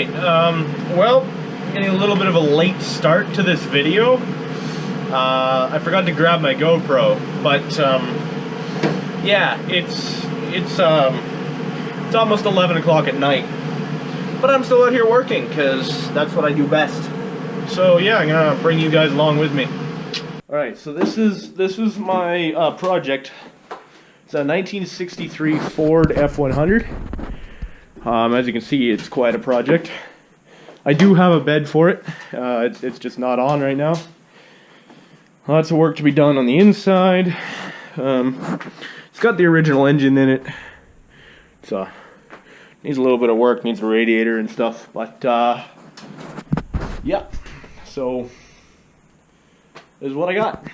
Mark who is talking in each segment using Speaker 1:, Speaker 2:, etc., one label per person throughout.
Speaker 1: Alright, well, getting a little bit of a late start to this video. I forgot to grab my GoPro, but, yeah, it's almost 11 o'clock at night. But I'm still out here working, because that's what I do best. So, yeah, I'm gonna bring you guys along with me. Alright, so this is my project. It's a 1963 Ford F-100. As you can see, it's quite a project. I do have a bed for it. It's just not on right now. Lots of work to be done on the inside. It's got the original engine in it. So needs a little bit of work. Needs a radiator and stuff. But yeah. So this is what I got.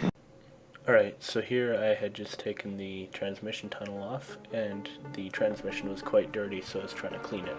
Speaker 1: Alright, so here I had just taken the transmission tunnel off, and the transmission was quite dirty, so I was trying to clean it.